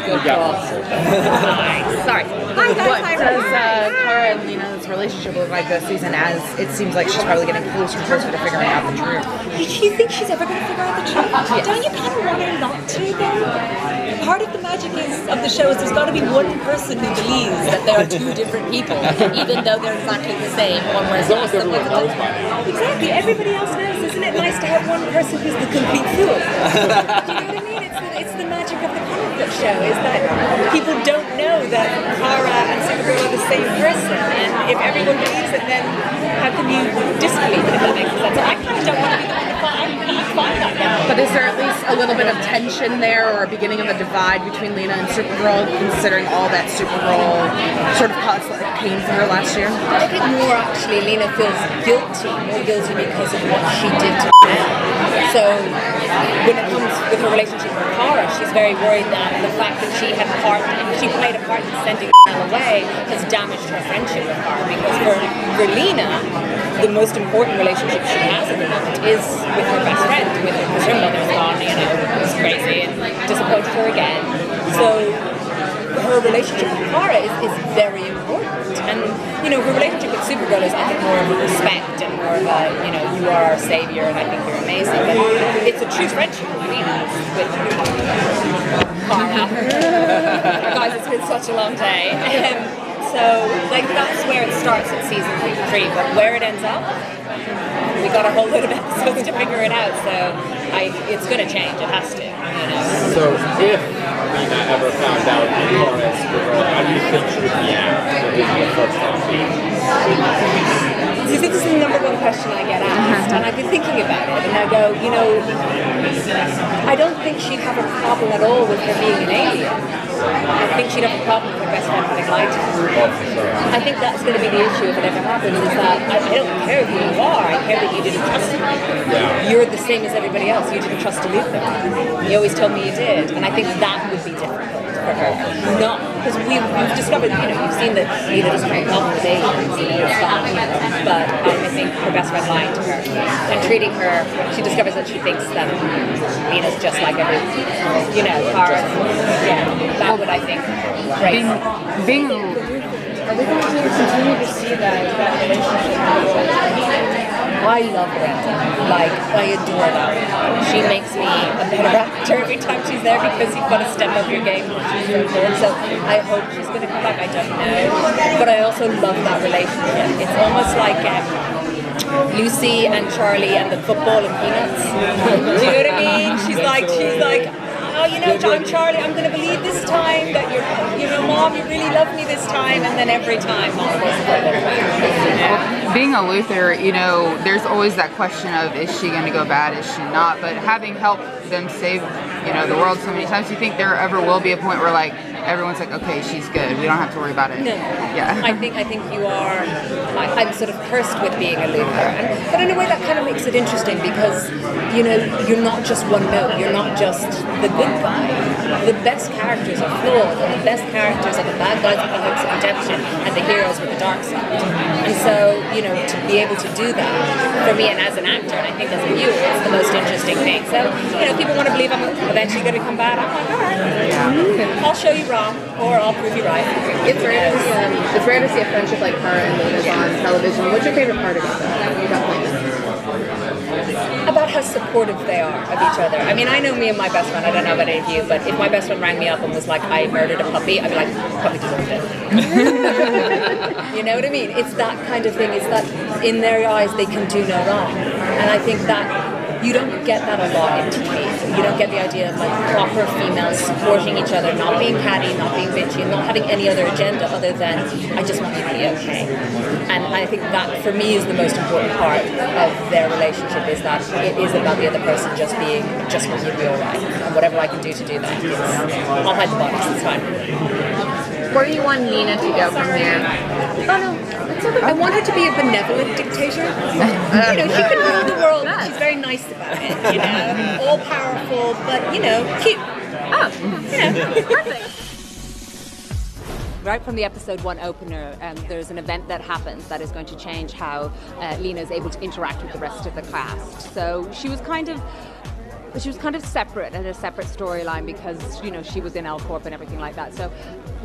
Good call. Hi. Sorry. Hi guys. What does Cara and Lena's relationship look like this season, as it seems like she's probably getting closer and closer to figuring out the truth? Do you think she's ever going to figure out the truth? Yes. Don't you kind of want her not to, though? Part of the magic of the show is there's got to be one person who believes that they are two different people, even though they're exactly the same. One wears glasses, someone's a different. Exactly. Everybody else knows. Isn't it nice to have one person who's the complete fool? Do you know what I mean? It's the magic of the comic book show, is that people don't know that Kara and Supergirl are the same person, and if everyone believes it, then how can you disbelieve it, if that makes sense? I kind of don't want to be the one to find that now. But is there at least a little bit of tension there, or a beginning of a divide between Lena and Supergirl, considering all that Supergirl sort of caused pain for her last year? I think more actually Lena feels more guilty because of what she did to Mel. So when it comes with her relationship with Kara, she's very worried that the fact that she played a part in sending Mel away has damaged her friendship with Kara. Because for Lena, the most important relationship she has at the moment is with her best friend, because her mother's gone, was crazy and disappointed her again. So her relationship with Kara is very important. And, her relationship with Supergirl is, I think, more of a respect and more of a, you are our savior and I think you're amazing. But it's a true friendship with Lena, with Kara. Guys, it's been such a long day. So, that's where it starts at season 3, but where it ends up, we got a whole load of episodes to figure it out, so it's going to change, it has to. So, if Lena ever found out Kara is Supergirl, how do you think she would react within the first half? See, this is the number one question I get asked, and I've been thinking about it, and I go, I don't think she'd have a problem at all with her being an alien. I think she'd have a problem with her best friend having lied to her. I think that's going to be the issue if it ever happens, is that I don't care who you are, I care that you didn't trust me. Yeah. You're the same as everybody else, you didn't trust to Luther. You always told me you did, and I think that would be difficult for her. Not, because we've discovered, you've seen that Lena doesn't have a problem with aliens, it's fine. But I think her best friend lying to her and treating her, she discovers that she thinks that Lena's just like every, Kara. Yeah, that would, I think, break. Are we going to continue to see that relationship? I love Brenda. I adore that. She makes me a better actor every time she's there, because you've got to step up your game when she's so good. So I hope she's going to come back. I don't know. But I also love that relationship. It's almost like Lucy and Charlie and the football and Peanuts. Do you know what I mean? She's like, oh, I'm Charlie, I'm going to believe this time that Mom, you really love me this time, and then every time, Mom being a Luthor, there's always that question of, is she going to go bad, is she not? But having helped them save, the world so many times, do you think there ever will be a point where, everyone's like, okay, she's good, we don't have to worry about it? No. Yeah. I think you are, I'm sort of cursed with being a Luthor. But in a way that kind of makes it interesting, because, you're not just one note, you're not just the good guy. The best characters are flawed, and the best characters are the bad guys with the hopes of redemption, and the heroes with the dark side. And so, to be able to do that, for me, and as an actor, and I think as a viewer, it's the most interesting thing. So, people want to believe I'm eventually going to come back, I'm like, all right, I'll show you wrong, or I'll prove you right. It's rare to see a friendship like Kara and Lena's on television. What's your favorite part about that? About how supportive they are of each other. I mean, I know me and my best friend, I don't know about any of you, but if my best friend rang me up and was like, I murdered a puppy, I'd be like, puppy deserved it. You know what I mean? It's that kind of thing. It's that in their eyes they can do no wrong. And I think that you don't get that a lot in TV. You don't get the idea of proper females supporting each other, not being catty, not being bitchy, and not having any other agenda other than, I just want you to be okay. And I think that, for me, is the most important part of their relationship, is that it is about the other person just want you to be alright. And whatever I can do to do that, I'll hide the bodies, it's fine. Where do you want Nina to go from there? Oh no, I want her to be a benevolent dictator. She can rule the world, but she's very nice about it, all powerful, but, cute. Oh, perfect. Right from the episode 1 opener, there's an event that happens that is going to change how Lena is able to interact with the rest of the cast. So she was kind of But she was kind of separate and a separate storyline because, you know, she was in L Corp and everything like that. So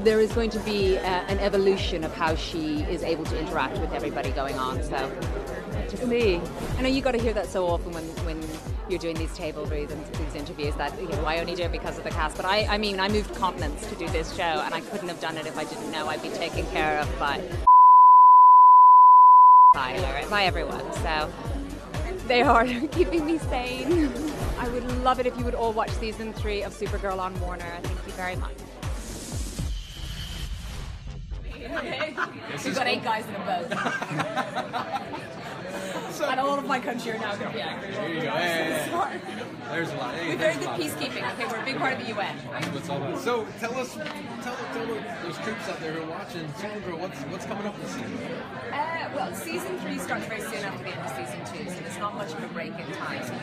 there is going to be an evolution of how she is able to interact with everybody going on. So to see. I know you got to hear that so often when you're doing these table reads and these interviews that, you know, I only do it because of the cast. But I mean, I moved continents to do this show, and I couldn't have done it if I didn't know I'd be taken care of by Tyler, by everyone. So they are keeping me sane. I would love it if you would all watch season 3 of Supergirl on Warner. Thank you very much. We've got 8 guys in a boat. And all of my country are now going to be angry. There you go. Hey. There's a lot. Hey, We're very good peacekeeping. Okay, we're a big part of the UN. That's what it's all about. So tell those troops out there who are watching Supergirl, what's coming up this season? Well, season 3 starts very soon after the end of season 2, so there's not much of a break in time. So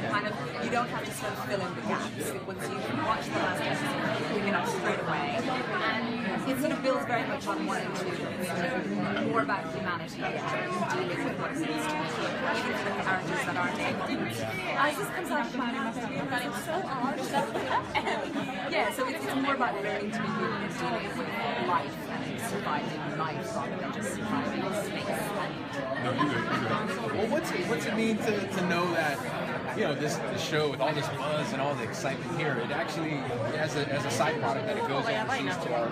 you don't have to sort of fill in the gaps. Once you watch the last episode, you pick it up straight away. And it sort of builds very much on 1 and 2. More about humanity and dealing with what it means to be human, even for the characters that aren't able. As this comes out of my mouth, it's so hard. Yeah, so it's more about learning to be human and dealing with life and surviving life rather than just surviving space. Well, what's it mean to know that, you know, this show with all this buzz and all the excitement here, it actually as a side product that it goes overseas to our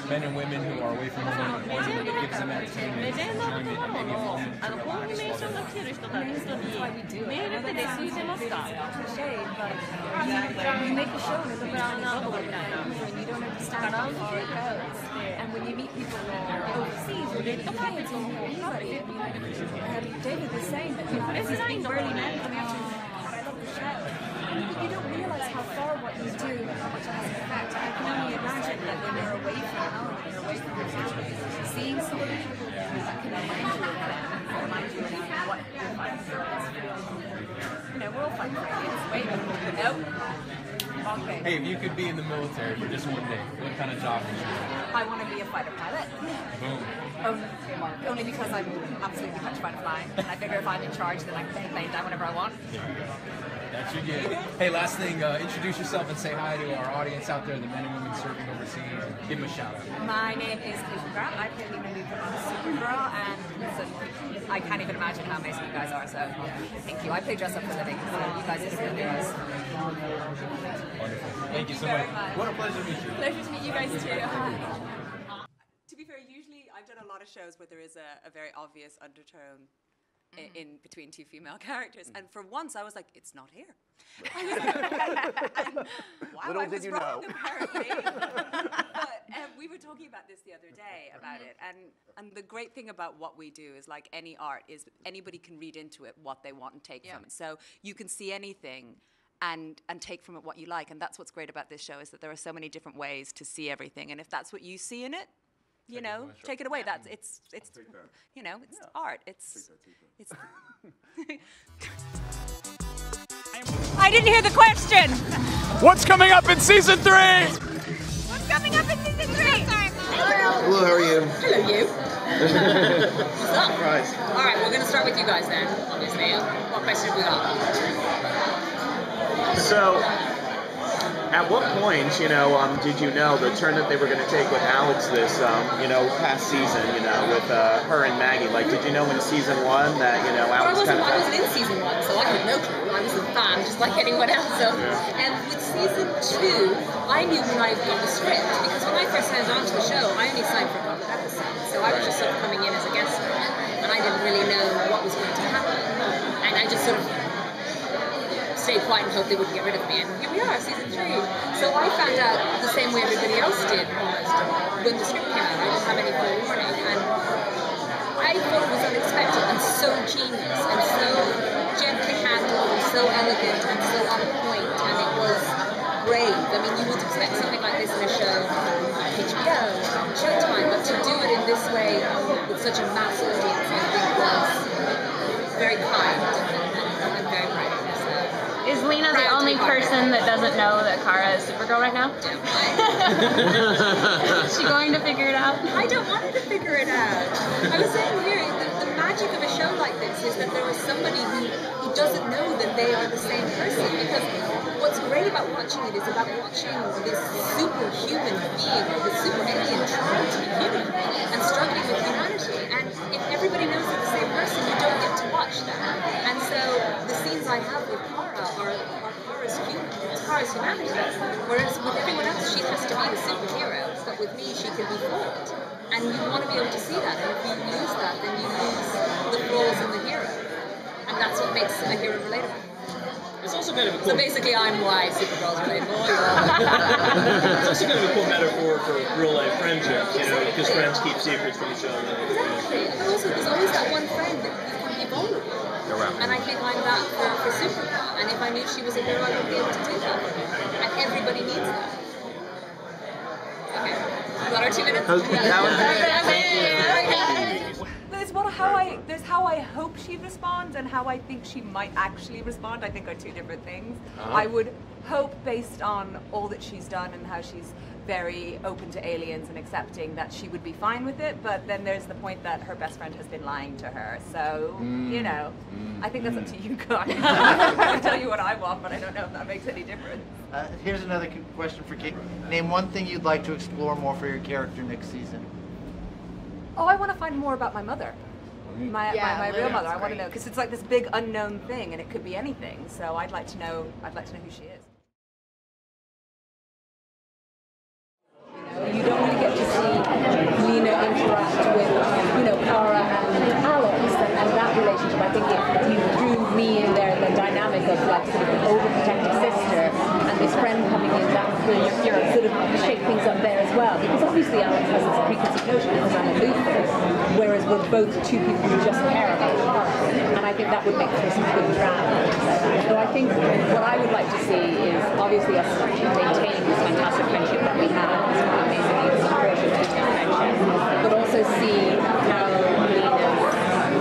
men and women who are away from home and it gives them entertainment, enjoyment, and maybe a moment to relax. You make a show and it's and you don't understand how far it goes. And when you meet people overseas, or maybe kids or anybody, David was saying that, you know, this is burly men coming up to you, I love the show. But you don't realize how far what you do and how much it has an effect. I can only imagine that when you're away from home, you're away from your family, seeing somebody that can remind you of them, remind you of what you're fighting for. You know, we're all fighting for it. Wait, nope. Okay. Hey, if you could be in the military for just one day, what kind of job would you do? I want to be a fighter pilot. Boom. Only because I'm absolutely petrified of flying. And I figure if I'm in charge, then I can take the plane down whenever I want. That you get. Hey, last thing, introduce yourself and say hi to our audience out there, the men and women serving overseas. Give them a shout out. My name is Caitlin Grant. I play Lena Luke on Supergirl, and listen, I can't even imagine how amazing you guys are, so thank you. I play dress up for a living, so you guys are super heroes. Wonderful. Thank you so much. What a pleasure to meet you. Pleasure to meet you guys too. To be fair, usually I've done a lot of shows where there is a very obvious undertone in between 2 female characters, and for once I was like, it's not here. And, wow, Little did you know. Apparently. But we were talking about this the other day about it, and the great thing about what we do is, like any art, is anybody can read into it what they want and take from it. So you can see anything and take from it what you like, and that's what's great about this show, is that there are so many different ways to see everything, and if that's what you see in it, you know, take it away. That's it's you know, it's art. It's I didn't hear the question. What's coming up in season 3? What's coming up in season 3? Hello, how are you? Hello, you. What's up? Surprise. All right, we're going to start with you guys then, obviously. What question have we got? So, at what point, you know, did you know the turn that they were going to take with Alex this, you know, past season, you know, with her and Maggie? Like, did you know in season 1 that, you know, Alex I wasn't in season 1, so I had no clue. I was a fan, just like anyone else. So, and with season 2, I knew when I got the script, because when I first signed on to the show, I only signed for a couple of episodes, so I was just sort of coming in as a guest star, and I didn't really know what was going to happen, and I just sort of stayed quiet and hoped they wouldn't get rid of me, and here we are, season 3. So I found out the same way everybody else did almost when the script came out. I didn't have any forewarning, and I thought it was unexpected and so genius and so gently handled and so elegant and so on point, and it was brave. I mean, you would expect something like this in a show on HBO, Showtime, but to do it in this way with such a mass audience, I think was very kind and very brave. Is Lena the only person that doesn't know that Kara is Supergirl right now? Is she going to figure it out? I don't want her to figure it out. I was saying here, the magic of a show like this is that there is somebody who doesn't know that they are the same person, because what's great about watching it is about watching this superhuman being, or this super alien trying to be human and struggling with humanity. And if everybody knows they're the same person, you don't get to watch that. And so the scenes I have with Kara are Kara's humanity. Whereas with everyone else, she has to be the superhero. But with me, she can be flawed. And you want to be able to see that. And if you lose that, then you lose the flaws in the hero. And that's what makes a hero relatable. It's also kind of a cool... So basically, I'm why Supergirl's relatable. It's also kind of a cool metaphor for real-life friendships, you know, because friends keep secrets from each other. Exactly. And also, there's always that one friend that you can be vulnerable. And I think I'm that for Supergirl. And if I knew she was a hero, I would be able to do that. And everybody needs that. Okay. Is that our 2 minutes? There's how I hope she responds and how I think she might actually respond. I think are two different things. I would hope, based on all that she's done and how she's very open to aliens and accepting, that she would be fine with it, but then there's the point that her best friend has been lying to her, so you know, I think that's up to you guys. I can tell you what I want, but I don't know if that makes any difference. Here's another question for Kate. Name one thing you'd like to explore more for your character next season. Oh, I want to find more about my mother. My real mother. I want to know, because it's like this big unknown thing, and it could be anything. So I'd like to know who she is. You don't really get to see Lena interact with, Kara and Alex and that relationship. I think you drew me in there, the dynamic of like sort of an overprotective sister and this friend coming in, that will sort of shake things up there as well. Because obviously Alex has this preconceived notion because I'm a Luther, whereas we're both two people who just care about Kara. And I think that would make for some good drama. So I think what I would like to see is obviously us maintaining this fantastic friendship that we have, this amazingly supportive friendship, but also see how Lena's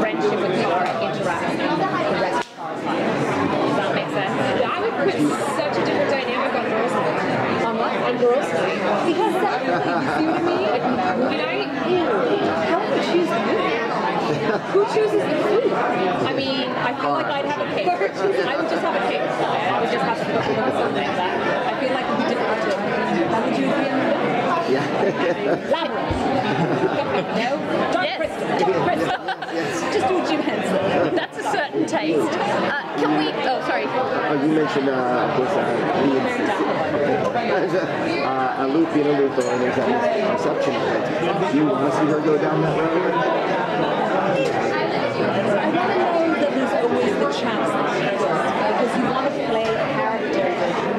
friendship with Kara interacts with the rest of Kara's life. Does that make sense? I would put such a different dynamic on Girls Night. On Girls Night. Because you see what I mean? Movie night? How would you choose the movie? Who chooses the food? I mean, I feel like I'd have a cake. I would just have a cake. I would just have to cook with something like that. I feel like it would be difficult to... How would you agree on the film? Labyrinth. No? Dark Crystal. Dark Crystal. Just do what you Henson. That's a certain taste. Can we... Oh, sorry. You mentioned a loop being a Luthor, and there's that misconception of it. Do you want to see her go down that road? I want to know that there's always the chance that she will, because you want to play a character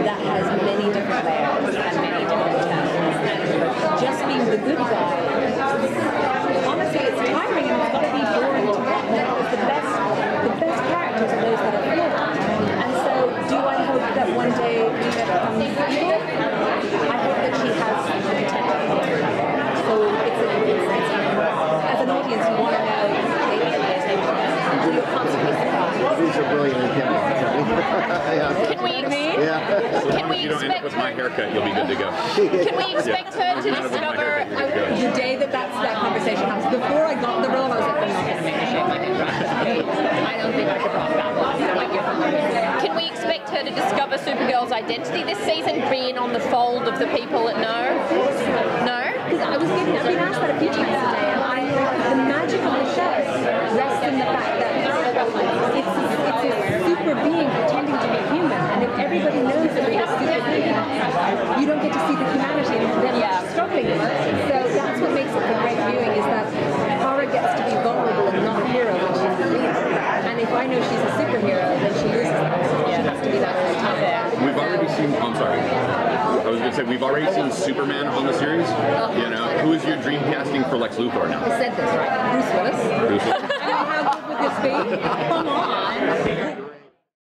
that has many different layers and many different talents, and just being the good guy, honestly, it's tiring and it's got to be boring to watch, because the best characters are those that are flawed. And so, do I hope that one day Lena becomes evil? I hope that she has the potential. So it's as an audience, you want to know. So you're constantly surprised. These are brilliant and Can we? Can we if you don't end up with my haircut, you'll be good to go. Can we expect her to discover the day that that conversation happens? Before I got the role, I was like, I'm not going to make her shave my head. I don't think I could rock that one. I might give her. Can we expect her to discover Supergirl's identity this season, being on the fold of the people that know? No? Because I've been asked that a few times today, and the magic of the show rests in the fact that it's a super being pretending to be human, and if everybody knows that it's a super being, you don't get to see the humanity and then struggling with it. So that's what makes it for great viewing, is that Kara gets to be vulnerable and not a hero when she's the leader. And if I know she's a superhero, then she loses that. She has to be that all the time. We've already seen, I'm sorry. I was going to say, we've already seen Superman on the series. You know, who is your dream casting for Lex Luthor now? I said this, right? Bruce Willis. Bruce Willis. How good would this be? Come on.